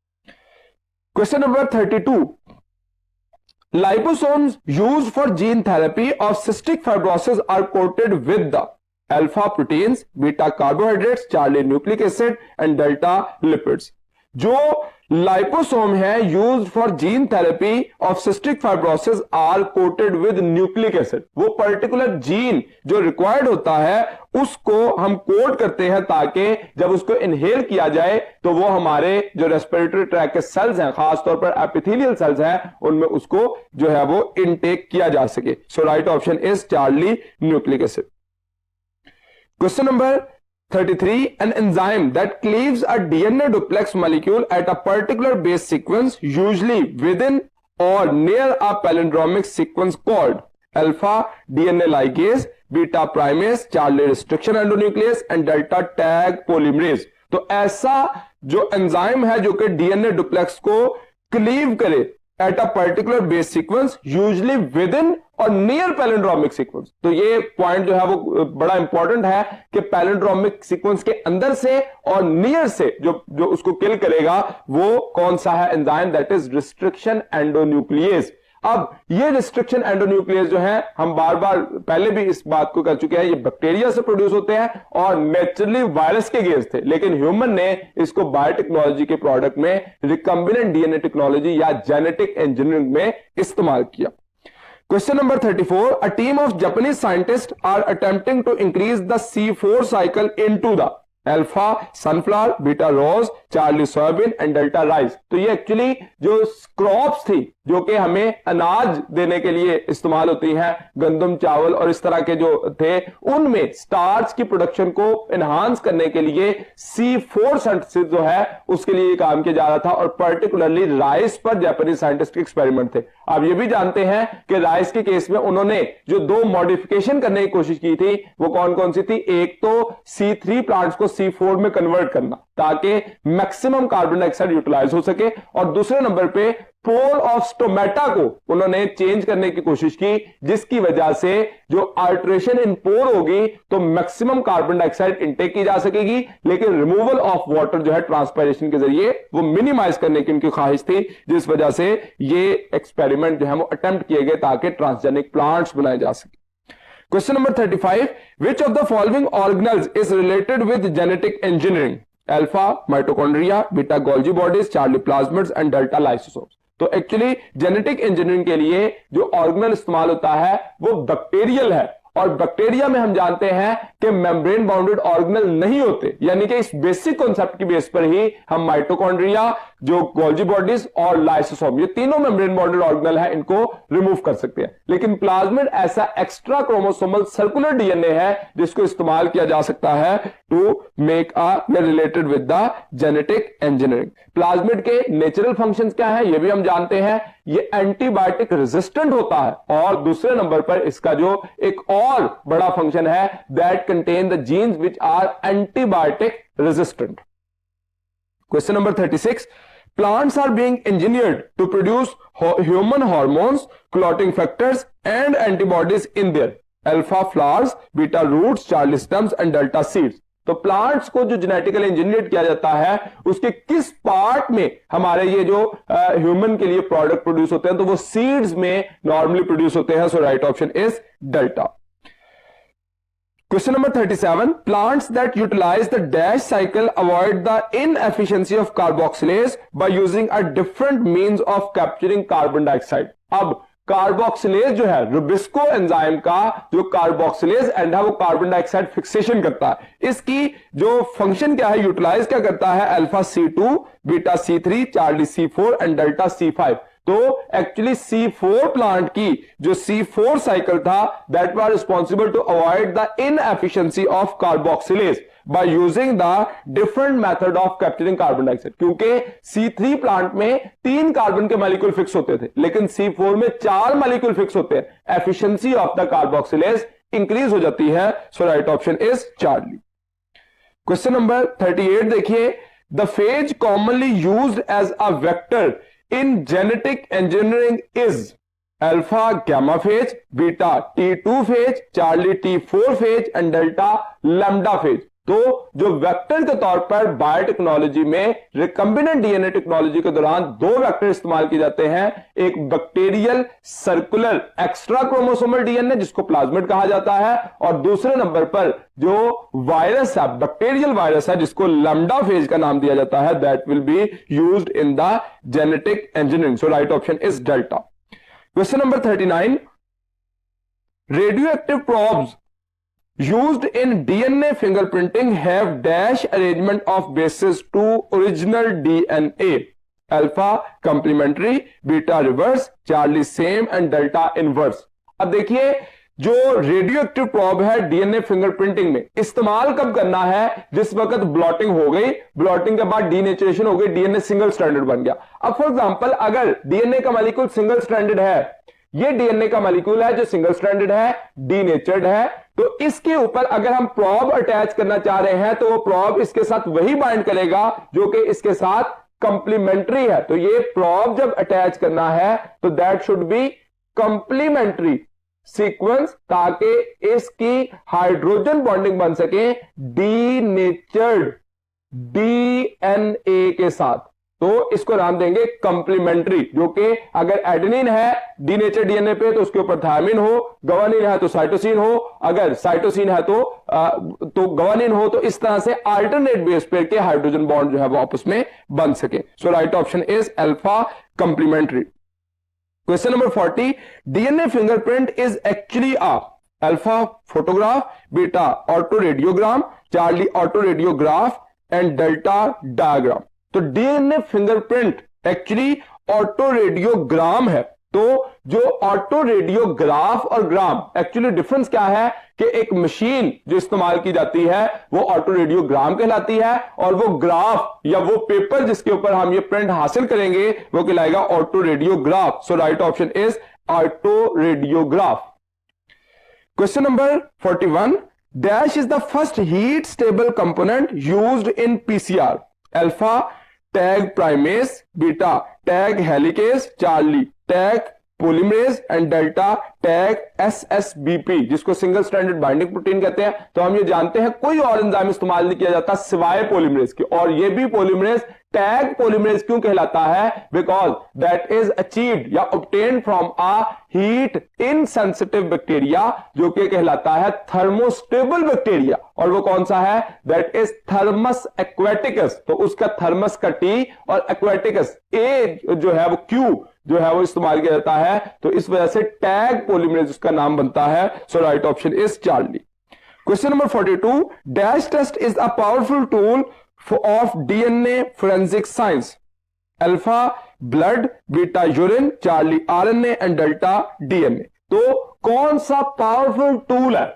Question number 32, liposomes used for gene therapy of cystic fibrosis are coated with the alpha proteins, beta carbohydrates, charlie nucleic acid and delta lipids। जो लाइपोसोम है used for gene therapy of cystic fibrosis are coated with nucleic acid. वो particular gene जो required होता है उसको हम coat करते हैं, ताकि जब उसको इनहेल किया जाए तो वो हमारे जो रेस्पिरेटरी ट्रैक के सेल्स हैं, खासतौर पर एपिथेलियल सेल्स हैं, उनमें उसको जो है वो इनटेक किया जा सके। So right option is Charlie nucleic acid. Question number 33, an enzyme that cleaves a DNA duplex molecule at a particular base sequence, usually within or near a palindromic sequence called alpha DNA ligase, beta primase, Charlie restriction endonuclease and delta tag polymerase। तो ऐसा जो enzyme है जो कि DNA duplex को cleave करे at a particular base sequence, usually with in और near palindromic sequence. तो ये पॉइंट जो है वो बड़ा इंपॉर्टेंट है कि पैलिंड्रोमिक सीक्वेंस के अंदर से और नियर से जो उसको किल करेगा वो कौन सा है enzyme? That is restriction endonuclease. अब ये रिस्ट्रिक्शन एंडोन्यूक्लियस जो है, हम बार बार पहले भी इस बात को कर चुके हैं, ये बैक्टीरिया से प्रोड्यूस होते हैं और नेचुरली वायरस के अगेंस्ट थे, लेकिन ह्यूमन ने इसको बायोटेक्नोलॉजी के प्रोडक्ट में रिकम्बिनेंट डीएनए टेक्नोलॉजी या जेनेटिक इंजीनियरिंग में इस्तेमाल किया। Question number 34, a team of Japanese scientists are attempting to increase the C4 cycle into the alpha sunflower, beta rose, charlie soybean and delta rice। तो ये actually जो crops थी जो कि हमें अनाज देने के लिए इस्तेमाल होती हैं, गंदम, चावल और इस तरह के जो थे, उनमें स्टार्च की प्रोडक्शन को एनहांस करने के लिए C4 सिंथेसिस जो है उसके लिए काम किया जा रहा था, और पर्टिकुलरली राइस पर जापानीज साइंटिस्ट के एक्सपेरिमेंट थे। आप ये भी जानते हैं कि राइस के केस में उन्होंने जो दो मॉडिफिकेशन करने की कोशिश की थी वो कौन कौन सी थी? एक तो C3 प्लांट्स को C4 में कन्वर्ट करना ताकि मैक्सिमम कार्बन डाइऑक्साइड यूटिलाइज हो सके, और दूसरे नंबर पे पोल ऑफ स्टोमेटा को उन्होंने चेंज करने की कोशिश की, जिसकी वजह से जो अल्टरेशन इन पोर होगी तो मैक्सिमम कार्बन डाइऑक्साइड इनटेक की जा सकेगी, लेकिन रिमूवल ऑफ वाटर जो है ट्रांसपायरेशन के जरिए वो मिनिमाइज करने की उनकी ख्वाहिश थी, जिस वजह से ये एक्सपेरिमेंट जो है वो अटेम्प्ट किए गए ताकि ट्रांसजेनिक प्लांट्स बनाए जा सके। Question number 35, which of the following organelles is related with genetic engineering? Alpha mitochondria, beta Golgi bodies, Charlie plasmids and delta lysosomes. तो एक्चुअली जेनेटिक इंजीनियरिंग के लिए जो ऑर्गेनल इस्तेमाल होता है वो बैक्टीरियल है, और बैक्टीरिया में हम जानते हैं कि मेम्ब्रेन बाउंडेड ऑर्गेनल नहीं होते, यानी कि इस बेसिक कॉन्सेप्ट की बेस पर ही हम माइटोकॉन्ड्रिया, जो गोल्जी बॉडीज और लाइसोसोम, ये तीनों मेम्ब्रेन बाउंडेड ऑर्गेनल है, इनको रिमूव कर सकते हैं। लेकिन प्लाज्मिड ऐसा एक्स्ट्रा क्रोमोसोमल सर्कुलर डीएनए है जिसको इस्तेमाल किया जा सकता है to make related with the genetic engineering. Plasmid के नेचुरल फंक्शंस क्या है ये भी हम जानते हैं, ये एंटीबायोटिक रेजिस्टेंट होता है। और दूसरे नंबर पर इसका जो एक और बड़ा फंक्शन है, that contain the genes which are antibiotic resistant. Question number 36, plants are being engineered to produce human hormones, clotting factors and antibodies in their alpha flowers, beta roots, charlie stems and delta seeds। तो plants को जो genetically engineer किया जाता है उसके किस part में हमारे ये जो ह्यूमन के लिए प्रोडक्ट प्रोड्यूस होते हैं, तो वो सीड्स में नॉर्मली प्रोड्यूस होते हैं। So right option is delta. Question number 37, plants that utilize the dash cycle avoid the inefficiency of carboxylase by using a different means of capturing carbon dioxide। अब carboxylase जो है, Rubisco enzyme का जो carboxylase and है वो carbon dioxide fixation करता है। इसकी जो फंक्शन क्या है, यूटिलाइज क्या करता है, alpha C2, beta C3, Charlie C4 and delta C5। तो एक्चुअली C4 प्लांट की जो C4 साइकिल था that was responsible to avoid the inefficiency of carboxylase by using the different method of capturing carbon dioxide. क्योंकि C3 plant में 3 carbon के molecule fix होते थे, लेकिन C4 में 4 मॉलिक्यूल फिक्स होते हैं, efficiency of the carboxylase increase हो जाती है। So right option is Charlie. Question number 38 देखिए, the phage commonly used as a vector in genetic engineering is alpha gamma phase, beta T2 phase, charlie T4 phase and delta lambda phase। तो जो vector के तौर पर biotechnology में recombinant DNA technology के दौरान 2 vector इस्तेमाल किए जाते हैं, एक bacterial circular extra chromosomal DNA जिसको प्लाज्मिड कहा जाता है, और दूसरे नंबर पर जो वायरस है, बैक्टीरियल वायरस है जिसको लैम्डा फेज का नाम दिया जाता है, that will be used in the genetic engineering. So right option is delta. Question number 39, radio active probes used in DNA fingerprinting have dash arrangement of bases to original DNA, alpha complementary, beta reverse, charlie same and delta inverse। अब देखिए जो radio active probe है DNA fingerprinting में इस्तेमाल कब करना है, जिस वक्त ब्लॉटिंग हो गई, ब्लॉटिंग के बाद डीनेचुरेशन हो गई, डीएनए सिंगल स्ट्रैंडेड बन गया। अब फॉर एग्जांपल अगर डीएनए का मॉलिक्यूल सिंगल स्ट्रैंडेड है, ये डीएनए का मॉलिक्यूल है जो सिंगल स्ट्रैंडेड है, डीनेचर्ड है, तो इसके ऊपर अगर हम प्रोब अटैच करना चाह रहे हैं तो वो प्रोब इसके साथ वही बाइंड करेगा जो कि इसके साथ कंप्लीमेंट्री है। तो ये प्रोब जब अटैच करना है तो that should be complementary sequence, ताकि इसकी हाइड्रोजन बॉन्डिंग बन सके डीनेचर्ड डीएनए के साथ। तो इसको नाम देंगे कंप्लीमेंट्री, जो कि अगर एडेनिन है डीनेचर डीएनए पे तो उसके ऊपर थायमिन हो, गवानिन है तो साइटोसिन हो, अगर साइटोसिन है तो गवानिन हो, तो इस तरह से अल्टरनेट बेस पेयर के हाइड्रोजन बॉन्ड जो है वो आपस में बन सके। So right option is alpha complementary. Question number 40, DNA fingerprint is actually a alpha photograph, beta autoradiogram, Charlie autoradiograph and delta diagram. तो DNA fingerprint actually autoradiogram है। तो जो ऑटो रेडियोग्राफ और ग्राम actually difference क्या है कि एक machine जो इस्तेमाल की जाती है वो ऑटो रेडियोग्राम कहलाती है, और वो ग्राफ या वो पेपर जिसके ऊपर हम ये प्रिंट हासिल करेंगे वो कहलाएगा autoradiograph. So right option is autoradiograph. Question number 41, dash is the first heat stable component used in PCR, alpha Taq primase, beta Taq helicase, Charlie Taq polymerase and delta Taq SSBP जिसको single stranded binding protein कहते हैं। तो हम ये जानते हैं कोई और एंजाइम इस्तेमाल नहीं किया जाता सिवाय पोलिमरेज के, और ये भी पोलिमरेज टैग पोलिमरेज क्यों कहलाता है, बिकॉज दैट इज अचीव्ड या obtained from a heat insensitive bacteria जो कि कहलाता है थर्मोस्टेबल बैक्टीरिया, और वो कौन सा है, दैट इज थर्मस एक्वेटिकस। तो उसका थर्मस का टी और एक्वेटिकस ए जो है वो क्यू जो है वो इस्तेमाल किया जाता है, तो इस वजह से टैग पोलिमरेज उसका नाम बनता है। So right option is Charlie. Question number 42, dash test is a powerful tool of DNA forensic science, alpha blood, beta urine, charlie RNA and delta DNA। तो कौन सा पावरफुल टूल है,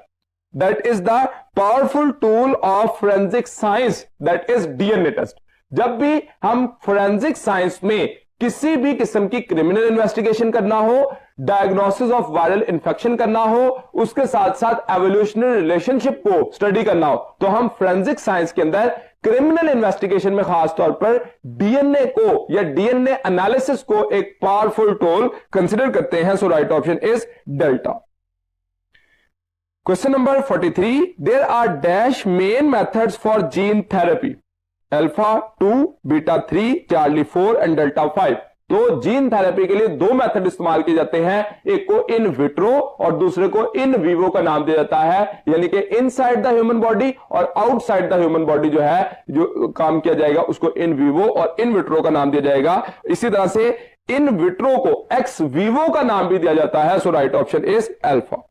that is the powerful tool of forensic science that is DNA test. जब भी हम forensic science में किसी भी किस्म की क्रिमिनल इन्वेस्टिगेशन करना हो, डायग्नोसिस ऑफ वायरल इंफेक्शन करना हो, उसके साथ साथ एवोल्यूशनरी रिलेशनशिप को स्टडी करना हो, तो हम फोरेंसिक साइंस के अंदर क्रिमिनल इन्वेस्टिगेशन में खास तौर पर डीएनए को या डीएनए एनालिसिस को एक पावरफुल टूल कंसिडर करते हैं। So right option is delta. Question number 43, there are dash main methods for gene therapy, alpha 2, beta 3, Charlie 4 and delta 5। तो जीन थेरेपी के लिए दो मेथड इस्तेमाल किए जाते हैं, एक को इन विट्रो और दूसरे को इन वीवो का नाम दिया जाता है, यानी कि इनसाइड द ह्यूमन बॉडी और आउटसाइड द ह्यूमन बॉडी जो है जो काम किया जाएगा उसको इन वीवो और इन विट्रो का नाम दिया जाएगा। इसी तरह से इन विट्रो को एक्स वीवो का नाम भी दिया जाता है। So right option is alpha.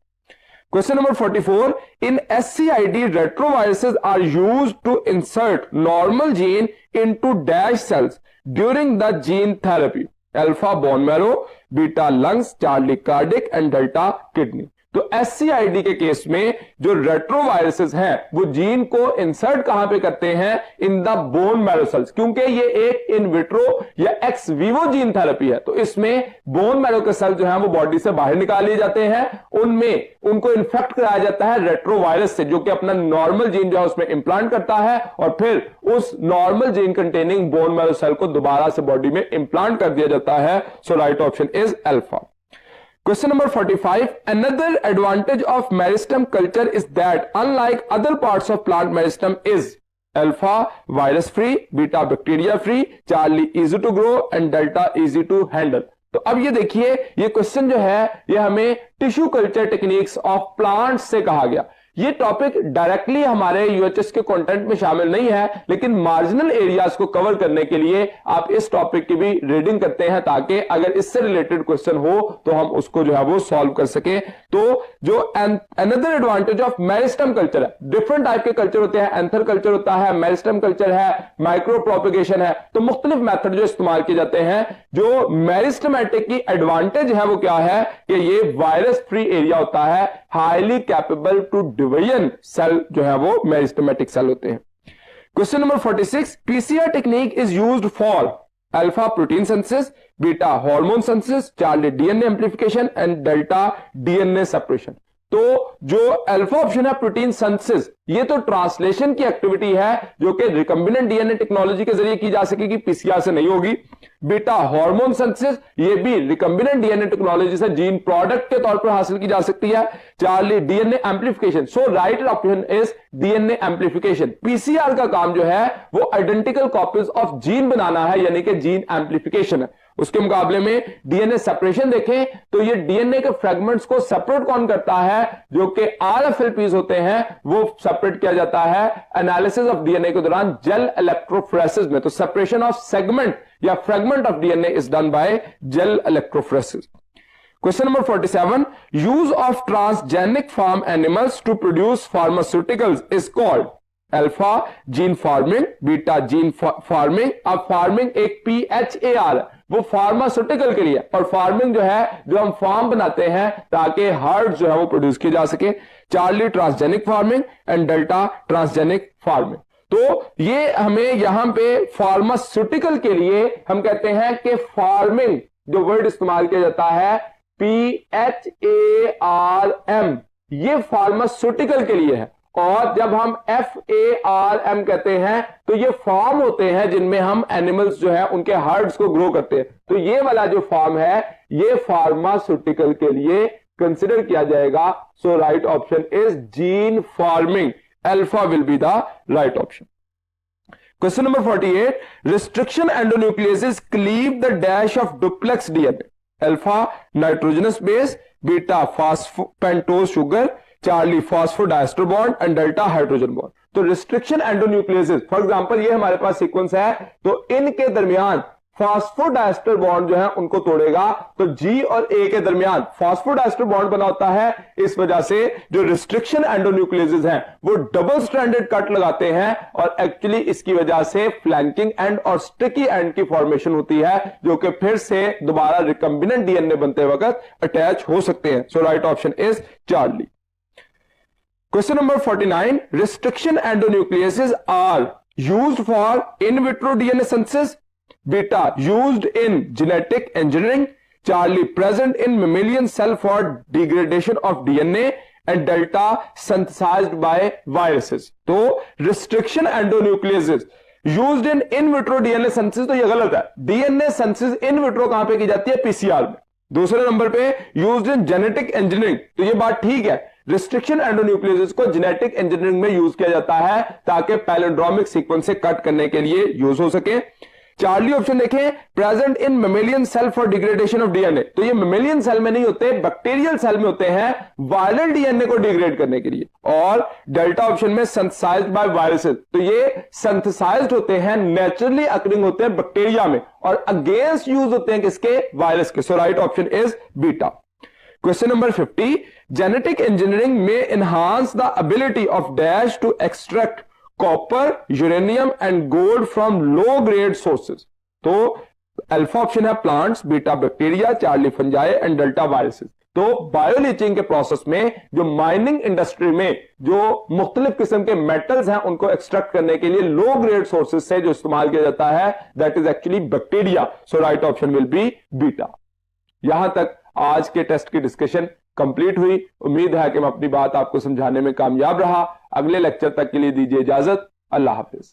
Question number 44, in SCID retroviruses are used to insert normal gene into dash cells during the gene therapy, alpha bone marrow, beta lungs, charlie cardiac and delta kidney। तो SCID के case में जो retroviruses हैं वो gene को insert कहां पे करते हैं, in the bone marrow cells, क्योंकि ये एक इन विट्रो या एक्स वीवो जीन थेरेपी है। तो इसमें बोन मैरो के सेल जो है वो बॉडी से बाहर निकाल लिए जाते हैं, उनमें उनको इन्फेक्ट कराया जाता है रेट्रोवायरस से, जो कि अपना नॉर्मल जीन जो है उसमें इंप्लांट करता है और फिर उस normal gene containing bone marrow cell को दोबारा से बॉडी में इंप्लांट कर दिया जाता है। So right option is alpha. Question number 45, another advantage of meristem culture is that unlike other parts of plant meristem is alpha virus free, beta bacteria free, charlie easy to grow and delta easy to handle। तो अब ये देखिए, ये question जो है ये हमें tissue culture techniques of plants से कहा गया। ये टॉपिक डायरेक्टली हमारे यूएचएस के कंटेंट में शामिल नहीं है, लेकिन मार्जिनल एरियाज को कवर करने के लिए आप इस टॉपिक की भी रीडिंग करते हैं ताकि अगर इससे रिलेटेड क्वेश्चन हो तो हम उसको जो है वो सॉल्व कर सके। तो जो another advantage of meristem culture है, डिफरेंट टाइप के कल्चर होते हैं, एंथर कल्चर होता है, मेरिस्टम कल्चर है, माइक्रो प्रोपेगेशन है, तो मुख्तलिफ मेथड जो इस्तेमाल किए जाते हैं। जो मेरिस्टमेटिक की एडवांटेज है वो क्या है कि ये वायरस फ्री एरिया होता है, highly capable to division cell जो है वो मेरिस्टमेटिक सेल होते हैं। Question number 46, PCR technique is used for alpha protein synthesis, beta hormone synthesis, Charlie DNA amplification and delta DNA separation. तो जो अल्फा ऑप्शन है प्रोटीन सिंथेसिस, ये तो ट्रांसलेशन की एक्टिविटी है जो कि रिकम्बिनेंट डीएनए टेक्नोलॉजी के जरिए की जा सकेगी, पीसीआर से नहीं होगी। बीटा हार्मोन सिंथेसिस, ये भी रिकम्बिनेंट डीएनए टेक्नोलॉजी से जीन प्रोडक्ट के तौर पर हासिल की जा सकती है। Charlie DNA amplification, so right option is DNA amplification. PCR का काम जो है वो आइडेंटिकल कॉपीज ऑफ जीन बनाना है, यानी कि जीन एम्प्लीफिकेशन है। उसके मुकाबले में डीएनए सेपरेशन देखें तो ये डीएनए के फ्रेगमेंट्स को सेपरेट कौन करता है, जो कि आरएफएलपीज होते हैं वो सेपरेट किया जाता है एनालिसिस ऑफ डीएनए के दौरान जेल इलेक्ट्रोफोरेसिस में। तो सेपरेशन ऑफ सेगमेंट या fragment of DNA is done by gel electrophoresis. Question number 47, use of transgenic farm animals to produce pharmaceuticals is called alpha gene farming, beta gene farming. अब farming एक PHAR है, वो pharmaceutical के लिए, और farming जो है जो हम फार्म बनाते हैं ताकि हर्ड जो है वो प्रोड्यूस की जा सके। Charlie transgenic farming and delta transgenic farming. तो ये हमें यहां पे फार्मास्यूटिकल के लिए हम कहते हैं कि फार्मिंग जो वर्ड इस्तेमाल किया जाता है PHARM, ये फार्मास्यूटिकल के लिए है। और जब हम FARM कहते हैं तो ये फार्म होते हैं जिनमें हम एनिमल्स जो है उनके हर्ड्स को ग्रो करते हैं। तो ये वाला जो फार्म है ये फार्मास्यूटिकल के लिए कंसिडर किया जाएगा। So right option is gene farming, alpha will be the right option. Question number 48, restriction endonucleases cleave the dash of duplex DNA, alpha nitrogenous base, beta phosphopentose sugar, Charlie phosphodiester bond and delta hydrogen bond. तो restriction endonucleases, for example ये हमारे पास sequence है, तो इनके दरमियान phosphodiester bond जो है उनको तोड़ेगा, तो G और A के दरमियान फॉस्फोडाइस्टर बॉन्ड बना होता है। इस वजह से जो रिस्ट्रिक्शन एंडोन्यूक्लियसेस हैं वो डबल स्ट्रैंडेड कट लगाते हैं और एक्चुअली इसकी वजह से फ्लैंकिंग एंड और स्टिकी एंड की फॉर्मेशन होती है, जो कि फिर से दोबारा रिकम्बिनेंट डीएनए बनते वक्त अटैच हो सकते हैं। So right option is Charlie. Question number 49, restriction endonucleases are used for in vitro DNA synthesis, beta used in genetic engineering, Charlie present in mammalian cell for degradation of DNA and delta synthesized by viruses. तो restriction endonucleases used in vitro DNA synthesis, तो ये गलत है। DNA synthesis in vitro कहां पे की जाती है? पीसीआर में। दूसरे नंबर पे यूज्ड इन जेनेटिक इंजीनियरिंग, तो ये बात ठीक है, रिस्ट्रिक्शन एंडोन्यूक्लियसेस को जेनेटिक इंजीनियरिंग में यूज किया जाता है ताकि पैलिंड्रोमिक सीक्वेंस से कट करने के लिए यूज हो सके। चार्ली ऑप्शन देखें, present in mammalian cell for degradation of DNA, तो ये मेमेलियन सेल में नहीं होते, बैक्टीरियल सेल में होते हैं वायरल डीएनए को डिग्रेड करने के लिए। और डेल्टा ऑप्शन में सिंथेसाइज्ड बाय वायरसेस, तो ये सिंथेसाइज्ड होते हैं, नेचुरली अकरिंग होते हैं बैक्टीरिया में, और अगेंस्ट यूज होते हैं किसके? वायरस के। So right option is beta. Question number 50, genetic engineering में enhance the ability of dash to extract copper, uranium and gold from low grade sources. तो अल्फा ऑप्शन है plants, beta bacteria, Charlie fungi and delta viruses. तो bioleaching के process में जो mining industry में जो मुख्तलिफ किस्म के मेटल्स हैं उनको एक्सट्रैक्ट करने के लिए लो ग्रेड सोर्सेज से जो इस्तेमाल किया जाता है that is actually bacteria. So right option will be beta. यहां तक आज के टेस्ट की डिस्कशन कंप्लीट हुई। उम्मीद है कि मैं अपनी बात आपको समझाने में कामयाब रहा। अगले लेक्चर तक के लिए दीजिए इजाजत। अल्लाह हाफिज।